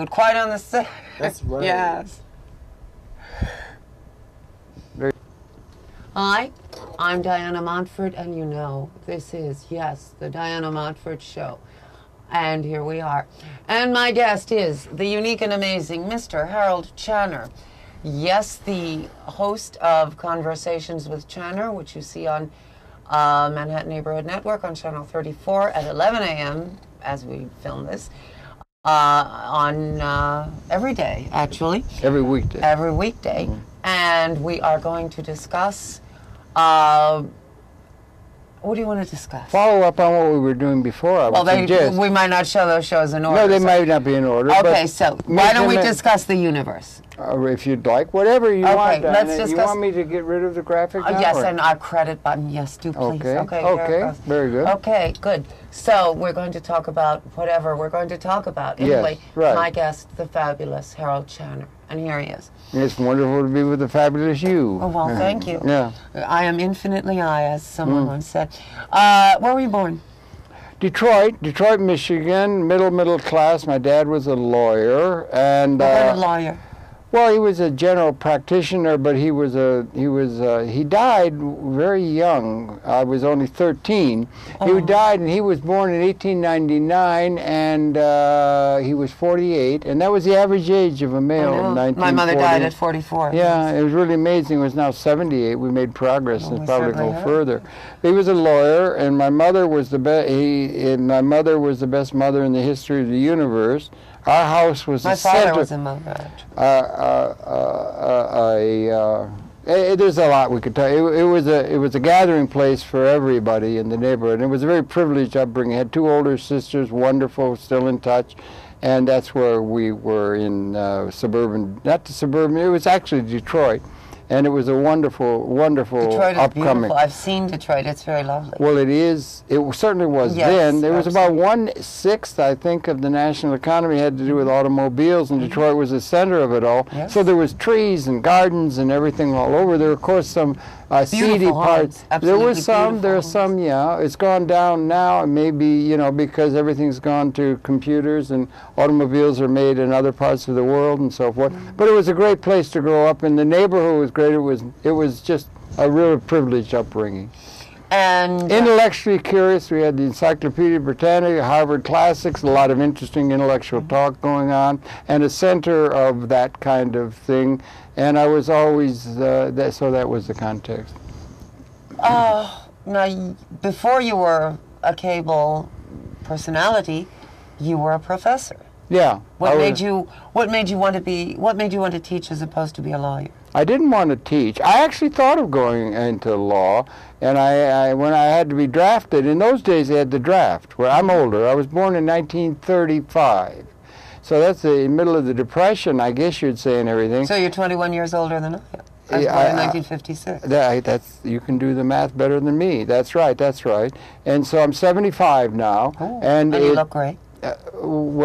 Quite on the set. That's right. Yes. Hi, I'm Diana Montfort, and you know, this is, yes, the Diana Montfort Show. And here we are. And my guest is the unique and amazing Mr. Harold Channer. Yes, the host of Conversations with Channer, which you see on Manhattan Neighborhood Network on Channel 34 at 11 a.m. as we film this. On every day, actually. Every weekday. Every weekday. Mm-hmm. And we are going to discuss, what do you want to discuss? Follow up on what we were doing before, I would suggest. We might not show those shows in order. No, they might not be in order. Okay, so why don't we discuss the universe? If you'd like, whatever you want. Okay, let's discuss. You want me to get rid of the graphic now? Yes, and our credit button. Yes, do please. Okay, very good. Okay, good. So we're going to talk about whatever we're going to talk about. Anyway, yes, right. My guest, the fabulous Harold Channer, and here he is. It's wonderful to be with the fabulous you. Oh, well, thank you. Yeah. I am infinitely I, as someone once said. Where were you born? Detroit, Michigan, middle class. My dad was a lawyer, and What kind of lawyer? Well, he was a general practitioner, but he died very young. I was only 13. He died, and he was born in 1899, and he was 48, and that was the average age of a male in 1940. My mother died at 44. Yeah, it was really amazing. It was now 78. We made progress, and probably go further. He was a lawyer, and my mother was the best. My mother was the best mother in the history of the universe. Our house was my father was a mother. There's a lot we could tell. It was a gathering place for everybody in the neighborhood. It was a very privileged upbringing. I had two older sisters, wonderful, still in touch, and that's where we were in suburban. Not the suburban. It was actually Detroit. And it was a wonderful Detroit is upcoming. Beautiful. I've seen Detroit. It's very lovely. Well, it is. It certainly was then. There was about 1/6, I think, of the national economy had to do with automobiles, and Detroit was the center of it all. Yes. So there was trees and gardens and everything all over. There were, of course, some seedy parts. There were some. There are some. Yeah, it's gone down now, and maybe because everything's gone to computers and automobiles are made in other parts of the world and so forth. But it was a great place to grow up, and the neighborhood was great. It was just a real privileged upbringing. And intellectually curious. We had the Encyclopedia Britannica, Harvard Classics, a lot of interesting intellectual talk going on, and a center of that kind of thing. And I was always so that was the context. Now, before you were a cable personality, you were a professor. Yeah. What made you want to teach as opposed to be a lawyer? I didn't want to teach. I actually thought of going into law, and when I had to be drafted, in those days they had the draft. Well, I'm older. I was born in 1935. So that's the middle of the Depression, I guess you'd say, and everything. So you're 21 years older than I am. I was born in 1956. You can do the math better than me. That's right. And so I'm 75 now. Oh, and you look great. I'm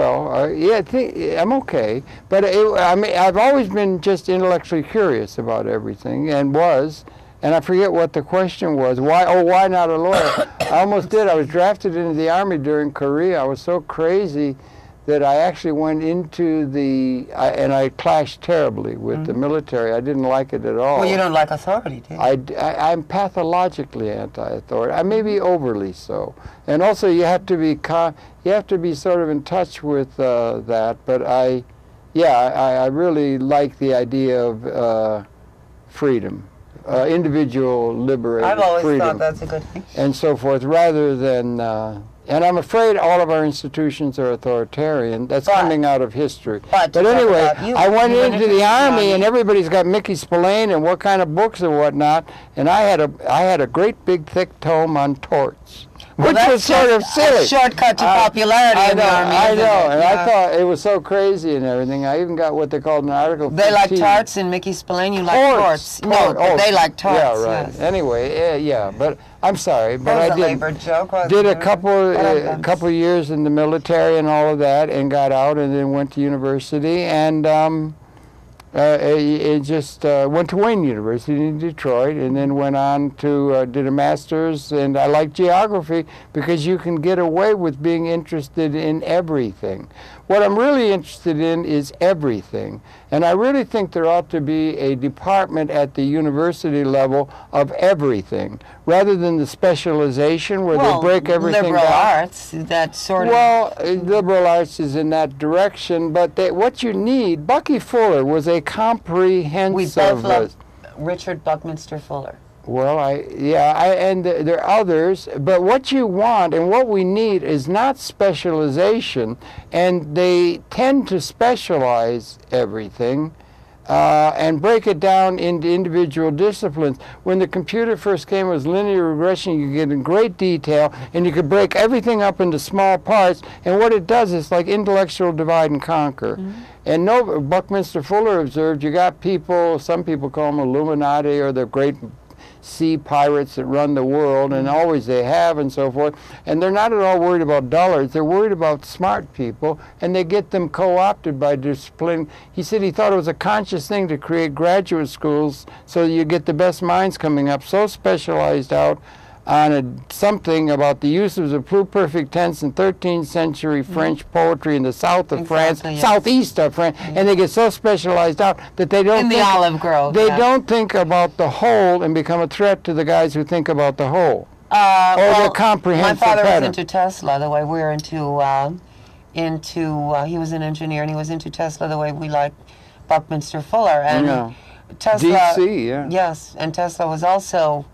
okay. But I've always been just intellectually curious about everything, and I forget what the question was. Why not a lawyer? I almost did. I was drafted into the Army during Korea. I was so crazy that I actually went into and I clashed terribly with the military. I didn't like it at all. Well, you don't like authority, do you? I'm pathologically anti-authority. I may be overly so. And also you have to be sort of in touch with that. But I really like the idea of freedom. Individual liberation, I've always thought that's a good thing. And so forth, rather than... and I'm afraid all of our institutions are authoritarian. That's coming out of history. But anyway, I went into the Army, and everybody's got Mickey Spillane and what kind of books and whatnot. And I had a great big thick tome on torts, which was sort of silly. A shortcut to popularity in the Army. I know, and I thought it was so crazy and everything. I even got what they called an Article 15. They like tarts in Mickey Spillane. You like torts. No, they like tarts. Yeah, right. Yes. Anyway, but I'm sorry, but I did a couple years in the military and all of that, and got out, and then went to university, and It just went to Wayne University in Detroit, and then went on to did a master's. And I like geography because you can get away with being interested in everything. What I'm really interested in is everything, and I really think there ought to be a department at the university level of everything, rather than the specialization where they break everything liberal down. arts, that sort of. Well, liberal arts is in that direction, but what you need, Bucky Fuller was a comprehensive. We both love Richard Buckminster Fuller. Well, and there are others, but what you want and what we need is not specialization, and they tend to specialize everything and break it down into individual disciplines. When the computer first came, it was linear regression. You get in great detail, and you could break everything up into small parts, and what it does is like intellectual divide and conquer. And Buckminster Fuller observed you got people, some people call them Illuminati, or the great sea pirates that run the world, and always they have, and so forth. And they're not at all worried about dullards. They're worried about smart people, and they get them co-opted by discipline. He said he thought it was a conscious thing to create graduate schools so you get the best minds coming up, so specialized out on something about the use of the pluperfect tense in 13th century French poetry in the south of France, southeast of France, and they get so specialized out that they don't in the Olive Grove. They don't think about the whole and become a threat to the guys who think about the whole. Or the comprehensive My father pattern. was into Tesla the way we're into he was an engineer, and he was into Tesla the way we like Buckminster Fuller. And Tesla, DC, yeah. Yes, and Tesla was also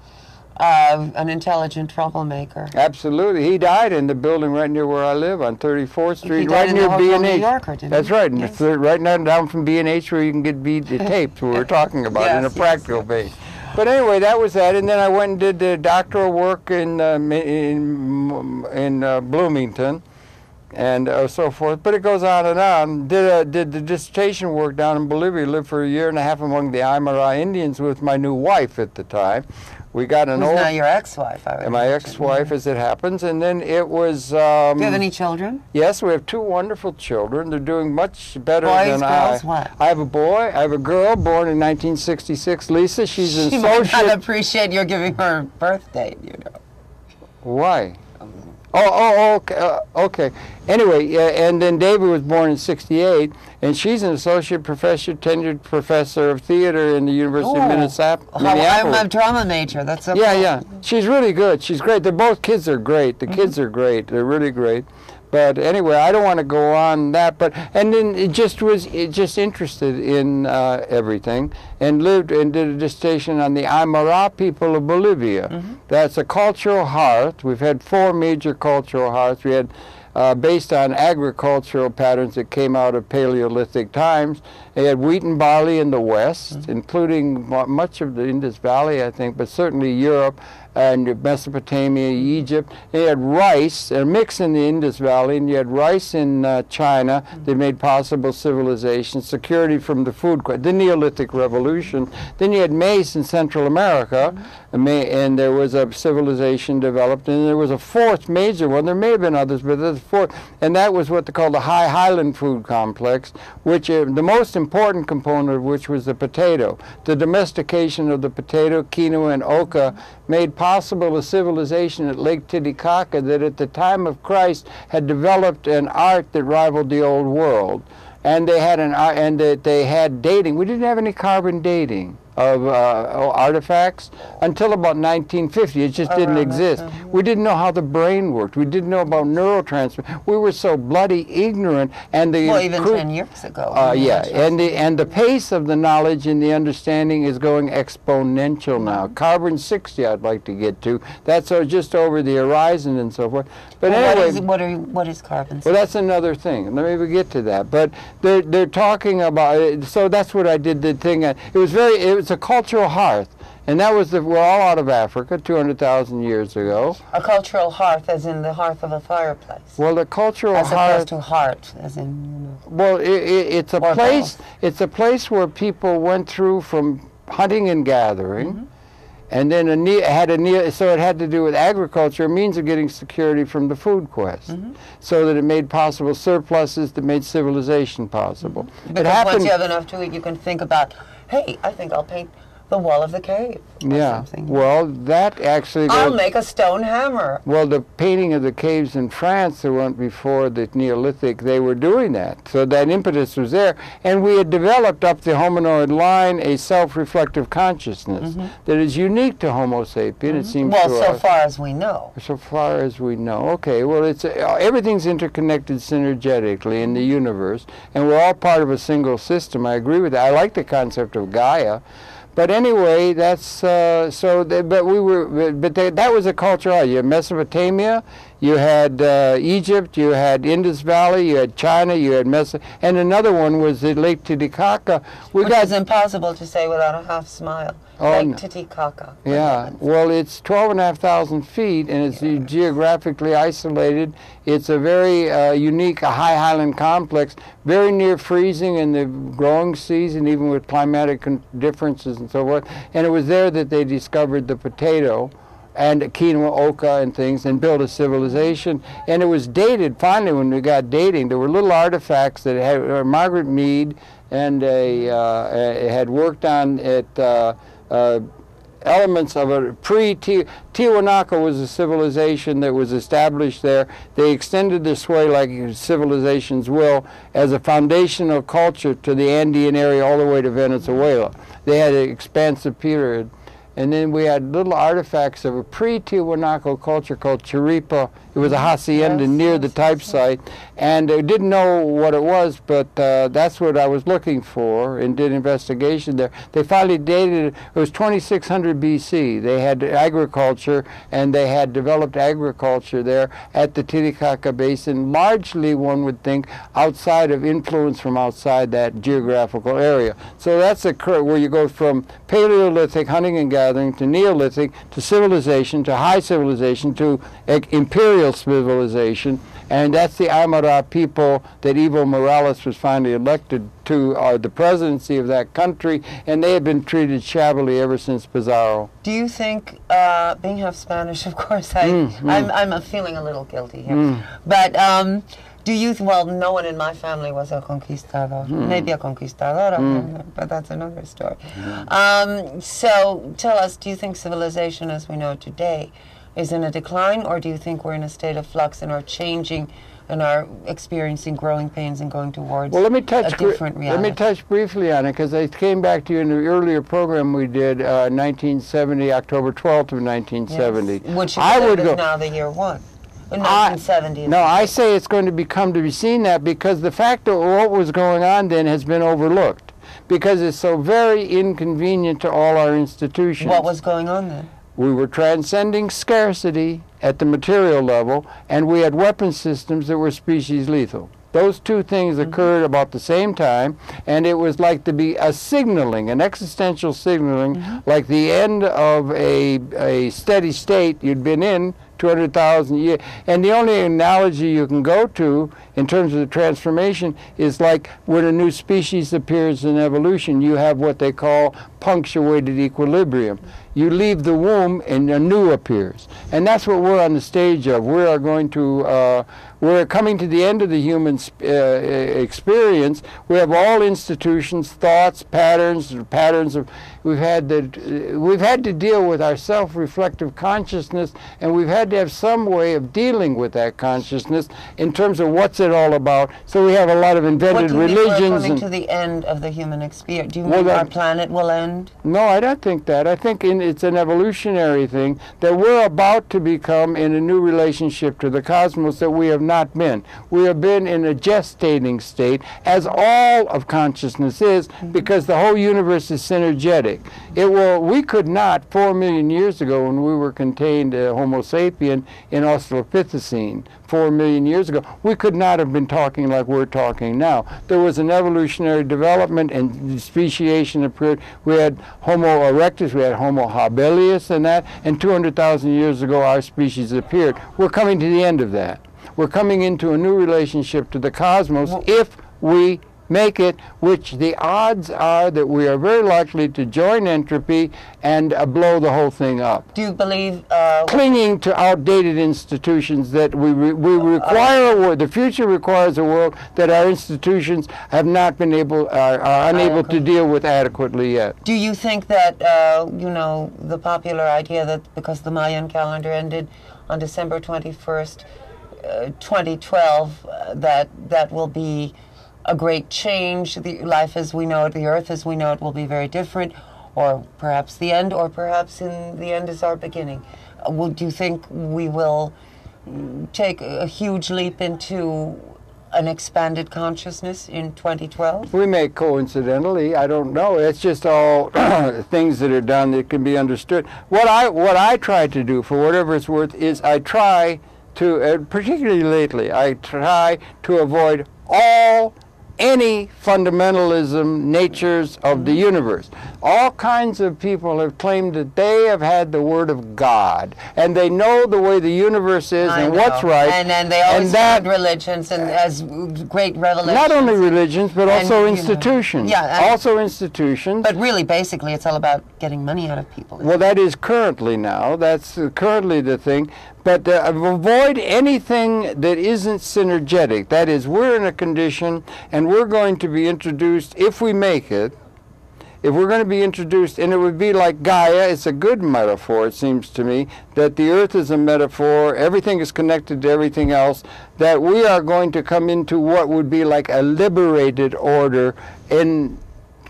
an intelligent troublemaker. Absolutely. He died in the building right near where I live on 34th Street, He died right in near the Hotel B&H. New Yorker, didn't That's he? right. Yes. Right now down from B&H where you can get the tapes we were talking about in a practical base. But anyway, that was that. And then I went and did the doctoral work in Bloomington and so forth. But it goes on and on. Did the dissertation work down in Bolivia. Lived for a year and a half among the Aymara Indians with my new wife at the time. We got an Who's old... now your ex-wife, I would My imagine. ex-wife, as it happens. And then it was... Do you have any children? Yes, we have two wonderful children. They're doing much better Boys, than I. girls, what? I have a boy. I have a girl born in 1966. Lisa, she's an She might associate... not appreciate your giving her a birth date, you know. Why? Okay. Anyway, and then David was born in 68, and she's an associate professor, tenured professor of theater in the University of Minneapolis. I'm a drama major. That's okay. Yeah. She's really good. She's great. Both kids are great. The kids are great. They're really great. But anyway, I don't want to go on that. And then it just interested in everything, and lived and did a dissertation on the Aymara people of Bolivia. That's a cultural hearth. We've had 4 major cultural hearths. We had based on agricultural patterns that came out of Paleolithic times. They had wheat and barley in the west, including much of the Indus Valley, I think, but certainly Europe and Mesopotamia, Egypt. They had rice, a mix in the Indus Valley, and you had rice in China that made possible civilization, security from the food, the Neolithic Revolution. Then you had maize in Central America, and there was a civilization developed, and there was a 4th major one. There may have been others, but there's a 4th, and that was what they call the High Highland Food Complex, which the most important component of which was the potato. The domestication of the potato, quinoa, and oca made possible a civilization at Lake Titicaca that at the time of Christ had developed an art that rivaled the old world. And they had dating. We didn't have any carbon dating of artifacts until about 1950. It just didn't exist. We didn't know how the brain worked. We didn't know about neurotransmitters. We were so bloody ignorant. And even 10 years ago. And the pace of the knowledge and the understanding is going exponential now. Carbon 60 I'd like to get to. That's just over the horizon and so forth. But anyway, what is carbon 60? Well, that's another thing. Let me get to that. But they're talking about it. So that's what I did. The thing. It was a cultural hearth, and that was we're all out of Africa 200,000 years ago. A cultural hearth, as in the hearth of a fireplace. Well, the cultural hearth. As opposed to heart, as in. Well, it's a place. It's a place where people went through from hunting and gathering, And then so it had to do with agriculture, a means of getting security from the food quest, so that it made possible surpluses that made civilization possible. Because once you have enough to eat, you can think about, hey, I think I'll paint the wall of the cave. Yeah. Well, that actually. I'll make a stone hammer. Well, the painting of the caves in France that went before the Neolithic, they were doing that. So that impetus was there. And we had developed up the hominoid line a self-reflective consciousness that is unique to Homo sapien, it seems to us. Well, so far as we know. So far as we know. Okay, well, it's everything's interconnected synergetically in the universe, and we're all part of a single system. I agree with that. I like the concept of Gaia. But anyway, that's that was a culture. You had Mesopotamia, you had Egypt, you had Indus Valley, you had China, you had and another one was the Lake Titicaca. Which is impossible to say without a half smile. Lake Titicaca. Yeah, well, it's 12,500 feet, and it's geographically isolated. It's a very unique high highland complex, very near freezing in the growing season, even with climatic differences and so forth. And it was there that they discovered the potato and quinoa, oca, and things, and built a civilization. And it was dated, finally, when we got dating, there were little artifacts that had Margaret Mead and had worked on it, elements of a Tiwanaku was a civilization that was established there. They extended their sway like civilizations will as a foundational culture to the Andean area all the way to Venezuela. They had an expansive period. And then we had little artifacts of a pre-Tiwanaku culture called Chiripa. It was a hacienda near the type site. And I didn't know what it was, but that's what I was looking for and did investigation there. They finally dated it. It was 2600 BC. They had agriculture, and they had developed agriculture there at the Titicaca Basin, largely, one would think, outside of influence from outside that geographical area. So that's a curve where you go from Paleolithic hunting and gathering to Neolithic to civilization to high civilization to imperial civilization, and that's the Aymara people that Evo Morales was finally elected to the presidency of that country, and they have been treated shabbily ever since Pizarro. Do you think, being half Spanish, of course, I'm feeling a little guilty here, but do you, well, no one in my family was a conquistador, maybe a conquistadora, but that's another story. So tell us, do you think civilization as we know it today is in a decline, or do you think we're in a state of flux and are changing and are experiencing growing pains and going towards a different reality? Let me touch briefly on it, because I came back to you in the earlier program we did, 1970, October 12th of 1970. Yes. Which is now the year one. 1970. No, I say it's going to become to be seen that, because the fact of what was going on then has been overlooked, because it's so very inconvenient to all our institutions. What was going on then? We were transcending scarcity at the material level, and we had weapon systems that were species lethal. Those two things occurred about the same time, and it was like to be a signaling, an existential signaling, like the end of a steady state you'd been in 200,000 years. And the only analogy you can go to in terms of the transformation is like when a new species appears in evolution, you have what they call punctuated equilibrium. You leave the womb and a new appears. And that's what we're on the stage of. We are going to, we're coming to the end of the human experience. We have all institutions, thoughts, patterns of, we've had to deal with our self-reflective consciousness, and we've had to have some way of dealing with that consciousness in terms of what's it all about. So we have a lot of invented religions. What do you mean we're coming to the end of the human experience? Do you mean our planet will end? No, I don't think that. I think it's an evolutionary thing that we're about to become in a new relationship to the cosmos that we have not been. We have been in a gestating state, as all of consciousness is, because the whole universe is synergetic. We could not, 4 million years ago, when we were contained Homo sapien in Australopithecine, 4 million years ago, we could not have been talking like we're talking now. There was an evolutionary development and speciation occurred. We had Homo erectus, we had Homo habilis and that, and 200,000 years ago our species appeared. We're coming to the end of that. We're coming into a new relationship to the cosmos if we make it, which the odds are that we are very likely to join entropy and blow the whole thing up. Do you believe... clinging to outdated institutions that we require a world, the future requires a world that our institutions have not been able, are unable to deal with adequately yet. Do you think that, you know, the popular idea that because the Mayan calendar ended on December 21st, 2012, that will be a great change? The life as we know it, the earth as we know it, will be very different, or perhaps the end, or perhaps in the end is our beginning. Do you think we will take a huge leap into an expanded consciousness in 2012? We may coincidentally, I don't know. It's just all things that are done that can be understood. What I try to do, for whatever it's worth, is I try to, particularly lately, I try to avoid any fundamentalism natures of the universe. All kinds of people have claimed that they have had the word of God, and they know the way the universe is and what's right. And then they always had religions and as great revelations. Not only religions, but also institutions. Yeah, also institutions. But really, basically, it's all about getting money out of people. Well, that is currently now. That's currently the thing. But avoid anything that isn't synergetic. That is, we're in a condition, and we're going to be introduced, if we make it, if we're going to be introduced, and it would be like Gaia, it's a good metaphor, it seems to me, that the earth is a metaphor, everything is connected to everything else, that we are going to come into what would be like a liberated order in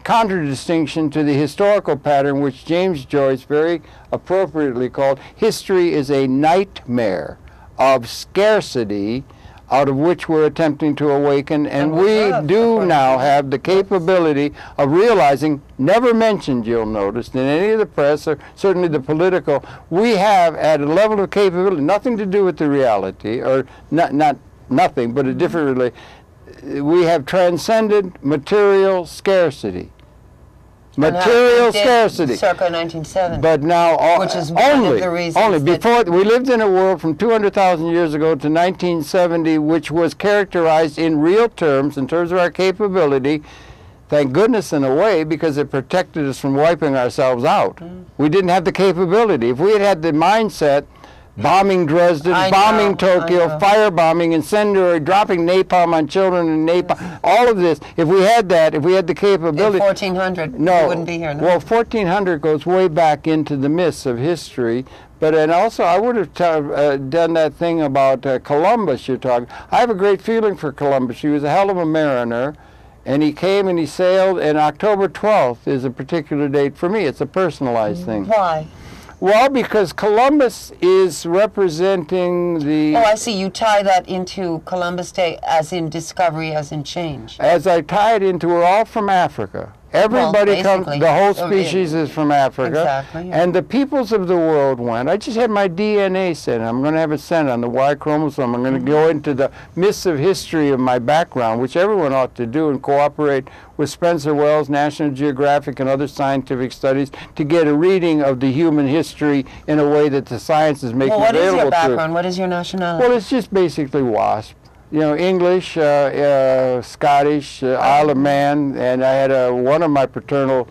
contradistinction to the historical pattern which James Joyce very appropriately called history is a nightmare of scarcity out of which we're attempting to awaken, and we do now have the capability of realizing, never mentioned, you'll notice, in any of the press, or certainly the political, we have at a level of capability, nothing to do with the reality, or not nothing, but a different relation. We have transcended material scarcity. Material scarcity. Circa 1970. But now, which is one of the reasons only before we lived in a world from 200,000 years ago to 1970, which was characterized in real terms, in terms of our capability. Thank goodness in a way, because it protected us from wiping ourselves out. We didn't have the capability. If we had had the mindset, bombing Dresden, bombing Tokyo, firebombing, incendiary, dropping napalm on children and napalm, all of this, if we had that, if we had the capability... In 1400, we wouldn't be here. No. Well, 1400 goes way back into the myths of history, and also I would have done that thing about Columbus you're talking. I have a great feeling for Columbus. He was a hell of a mariner, and he came and he sailed, and October 12th is a particular date for me. It's a personalized thing. Why? Well, because Columbus is representing the... Oh, I see. You tie that into Columbus Day as in discovery, as in change. As I tie it into, we're all from Africa. Everybody comes, the whole species is from Africa. Exactly, yeah. And the peoples of the world went. I just had my DNA sent. I'm going to have it sent on the Y chromosome. I'm going to go into the myths of history of my background, which everyone ought to do, and cooperate with Spencer Wells, National Geographic, and other scientific studies to get a reading of the human history in a way that the science is making available to us. What is your background? What is your nationality? Well, it's just basically WASP. You know, English, Scottish, Isle of Man, and I had one of my paternal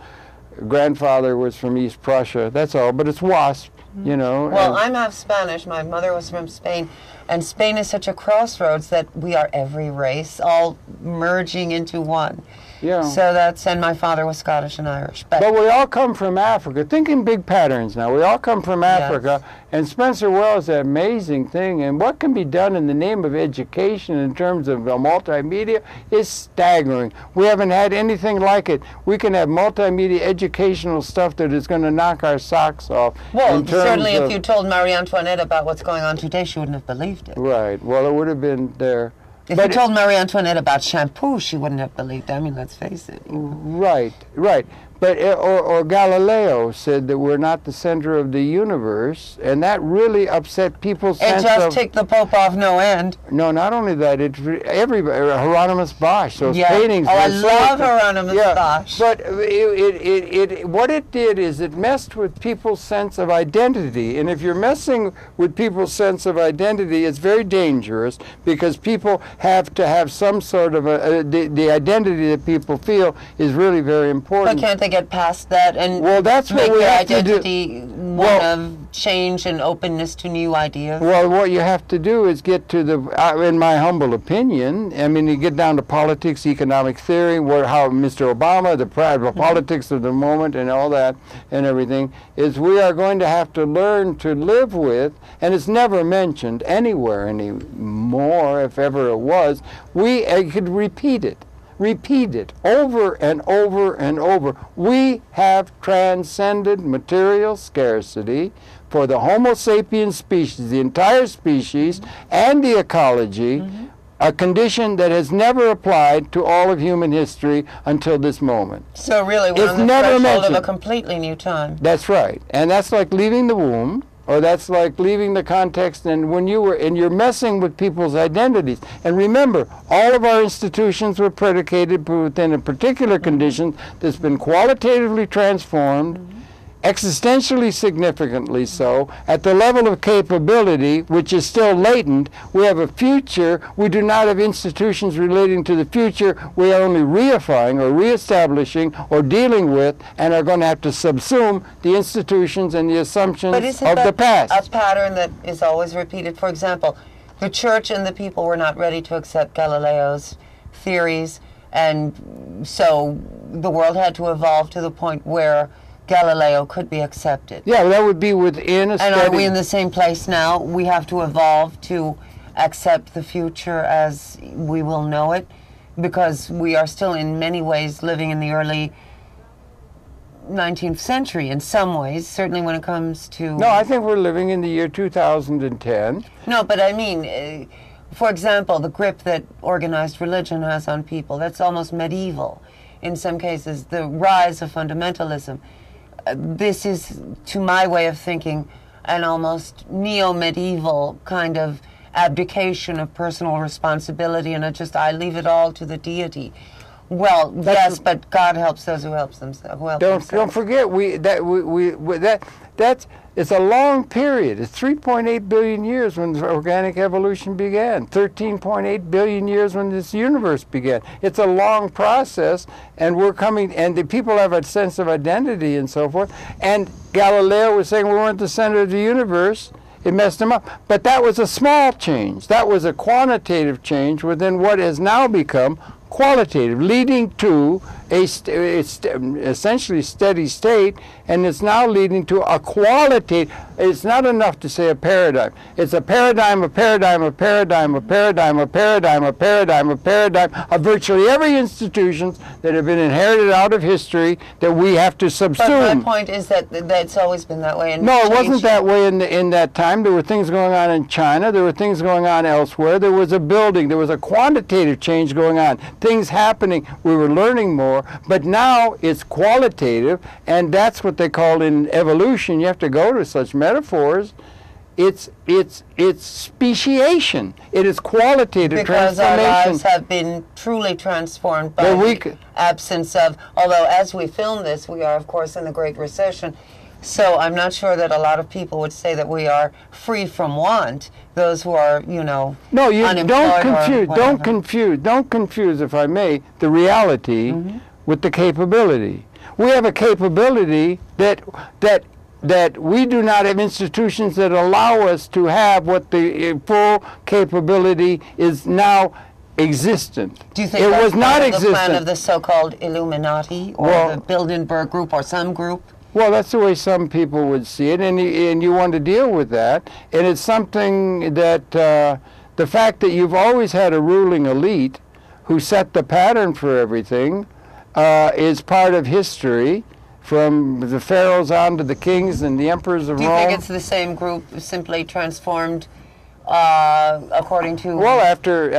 grandfather was from East Prussia. That's all, but it's WASP, you know. Well, I'm half Spanish. My mother was from Spain, and Spain is such a crossroads that we are every race, all merging into one. Yeah. So that's, and my father was Scottish and Irish. But we all come from Africa. Think in big patterns now. We all come from Africa. Yes. And Spencer Wells is an amazing thing. And what can be done in the name of education in terms of multimedia is staggering. We haven't had anything like it. We can have multimedia educational stuff that is going to knock our socks off. Well, certainly if you told Marie Antoinette about what's going on today, she wouldn't have believed it. Right. Well, it would have been there. If you told Marie Antoinette about shampoo, she wouldn't have believed it. I mean, let's face it. Right, right. But or Galileo said that we're not the center of the universe, and that really upset people's sense of... It just ticked the Pope off no end. No, not only that, everybody, Hieronymus Bosch, those paintings... Oh, I love Hieronymus Bosch. But what it did is it messed with people's sense of identity, and if you're messing with people's sense of identity, it's very dangerous, because people have to have some sort of the identity that people feel is really very important. But can't they get past that and that's make what we their have to do. identity one of change and openness to new ideas? Well, what you have to do is get to the, in my humble opinion, I mean, you get down to politics, economic theory, how Mr. Obama, the politics of the moment and all that and everything, is we are going to have to learn to live with, and it's never mentioned anywhere anymore, if ever it was, we could repeat it over and over and over. We have transcended material scarcity for the Homo sapiens species, the entire species, and the ecology, a condition that has never applied to all of human history until this moment. So really, we're on the threshold of a completely new time. That's right. And that's like leaving the womb, or that's like leaving the context, and when you're messing with people's identities. And remember, all of our institutions were predicated within a particular condition that's been qualitatively transformed, existentially significantly so, at the level of capability, which is still latent. We have a future. We do not have institutions relating to the future. We are only reifying or reestablishing or dealing with, and are going to have to subsume the institutions and the assumptions of the past. A pattern that is always repeated? For example, the church and the people were not ready to accept Galileo's theories, and so the world had to evolve to the point where Galileo could be accepted. Yeah, that would be within a And are we in the same place now? We have to evolve to accept the future as we will know it, because we are still in many ways living in the early 19th century in some ways, certainly when it comes to... No, I think we're living in the year 2010. No, but I mean, for example, the grip that organized religion has on people, that's almost medieval. In some cases, the rise of fundamentalism. This is, to my way of thinking, an almost neo-medieval kind of abdication of personal responsibility, and I leave it all to the deity. Well, yes, but God helps those who help themselves. Don't forget it's a long period. It's 3.8 billion years when organic evolution began. 13.8 billion years when this universe began. It's a long process, and the people have a sense of identity and so forth. And Galileo was saying we weren't the center of the universe. It messed them up. But that was a small change. That was a quantitative change within what has now become qualitative, leading to essentially steady state, and it's now leading to a qualitative. It's not enough to say a paradigm. It's a paradigm, a paradigm, a paradigm, a paradigm, a paradigm, a paradigm, a paradigm of virtually every institutions that have been inherited out of history that we have to subsume. But my point is that it's always been that way. And no, it wasn't that way in that time. There were things going on in China. There were things going on elsewhere. There was a building. There was a quantitative change going on. Things happening. We were learning more. But now it's qualitative, and that's what they call in evolution. You have to go to such metaphors. It's speciation. It is qualitative because transformation. Because our lives have been truly transformed by the absence of, although as we film this, we are, of course, in the Great Recession. So I'm not sure that a lot of people would say that we are free from want. Those who are, no, don't confuse, if I may, the reality with the capability. We have a capability that we do not have institutions that allow us to have what the full capability is now existent. Do you think it was not existent? The plan of the so-called Illuminati or the Bilderberg Group or some group? Well, that's the way some people would see it, and you want to deal with that. And it's something that the fact that you've always had a ruling elite who set the pattern for everything is part of history, from the pharaohs on to the kings and the emperors of Rome. Do you think it's the same group simply transformed according to... Well, after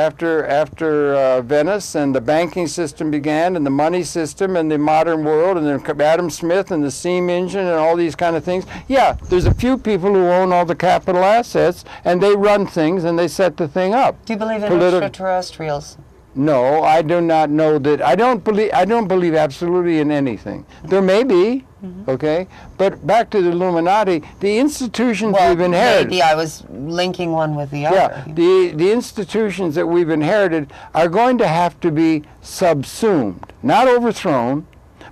Venice and the banking system began, and the money system and the modern world, and then Adam Smith and the steam engine and all these kind of things, yeah, there's a few people who own all the capital assets, and they run things and they set the thing up. Do you believe in extraterrestrials? No, I do not know that. I don't believe absolutely in anything. There may be. Okay? But back to the Illuminati, the institutions we've inherited. Maybe I was linking one with the other. Yeah, the institutions that we've inherited are going to have to be subsumed, not overthrown,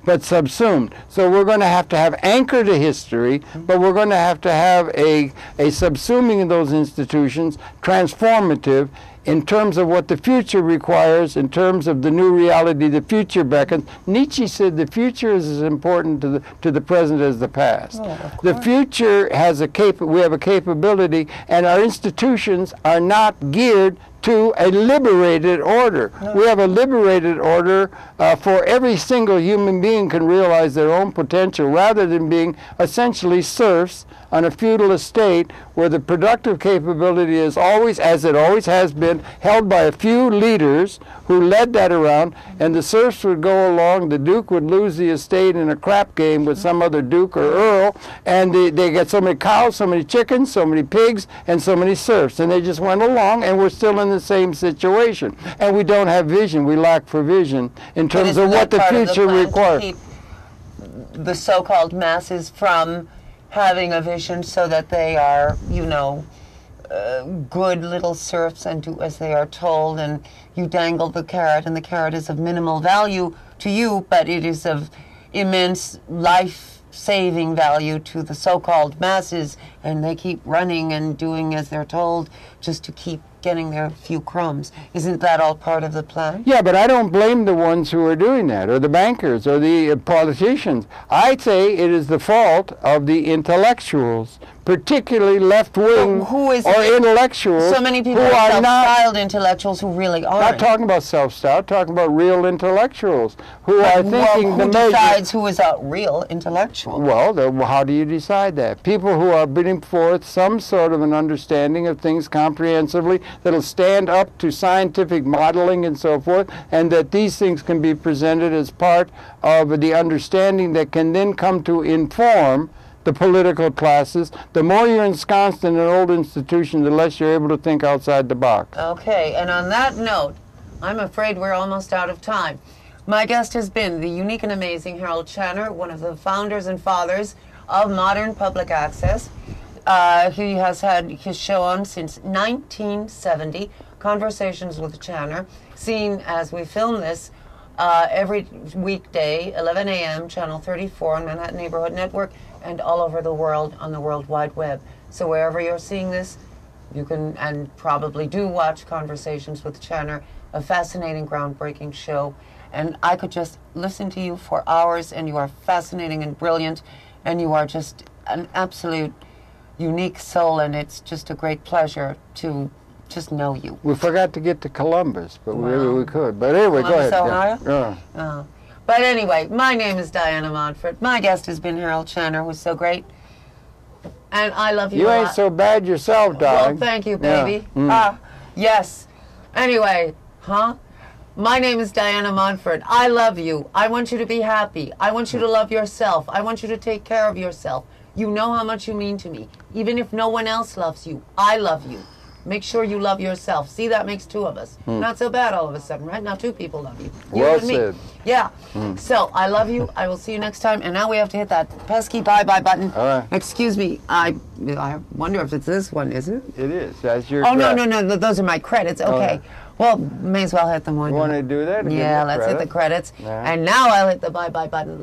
but subsumed. So we're going to have anchor to history, but we're going to have a subsuming of those institutions, transformative, in terms of what the future requires, in terms of the new reality the future beckons. Nietzsche said the future is as important to the present as the past. The future has we have a capability, and our institutions are not geared to a liberated order. We have a liberated order for every single human being can realize their own potential rather than being essentially serfs on a feudal estate where the productive capability is always, as it always has been, held by a few leaders who led that around, and the serfs would go along, the duke would lose the estate in a crap game with some other duke or earl, and they get so many cows, so many chickens, so many pigs, and so many serfs, and they just went along, and we're still in the same situation. And we don't have vision, we lack for vision in terms of what the future requires. To keep the so-called masses from having a vision so that they are, you know, good little serfs and do as they are told, and you dangle the carrot, and the carrot is of minimal value to you, but it is of immense life-saving value to the so-called masses, and they keep running and doing as they're told just to keep getting their few crumbs. Isn't that all part of the plan? Yeah, but I don't blame the ones who are doing that, or the bankers, or the politicians. I say it is the fault of the intellectuals, particularly left-wing or intellectuals. So many people are self-styled intellectuals who really aren't. Not talking about self-styled, talking about real intellectuals who are thinking the measure. Who decides who is a real intellectual? Well, how do you decide that? People who are putting forth some sort of an understanding of things comprehensively that'll stand up to scientific modeling and so forth, and that these things can be presented as part of the understanding that can then come to inform the political classes. The more you're ensconced in an old institution, the less you're able to think outside the box. Okay, and on that note, I'm afraid we're almost out of time. My guest has been the unique and amazing Harold Channer, one of the founders and fathers of modern public access. He has had his show on since 1970, Conversations with Channer, seen as we film this every weekday, 11 a.m., Channel 34 on Manhattan Neighborhood Network, and all over the world on the World Wide Web. So wherever you're seeing this, you can, and probably do, watch Conversations with Channer, a fascinating, groundbreaking show. And I could just listen to you for hours, and you are fascinating and brilliant, and you are just an absolute unique soul, and it's just a great pleasure to just know you. We forgot to get to Columbus, but maybe we could. But anyway, Columbus, go ahead. Ohio? Yeah. But anyway, my name is Diana Montfort. My guest has been Harold Channer, who's so great. And I love you. You ain't so bad yourself, darling. Well, thank you, baby. Yeah. Yes. Anyway, my name is Diana Montfort. I love you. I want you to be happy. I want you to love yourself. I want you to take care of yourself. You know how much you mean to me. Even if no one else loves you, I love you. Make sure you love yourself. See, that makes two of us. Not so bad all of a sudden, right? Now two people love you. Well said. Yeah. So, I love you. I will see you next time. And now we have to hit that pesky bye-bye button. All right. Excuse me. I wonder if it's this one, is it? It is. That's your no. Those are my credits. Okay. Well, may as well hit them one. You want to do that? Yeah, let's hit the credits. And now I'll hit the bye-bye button.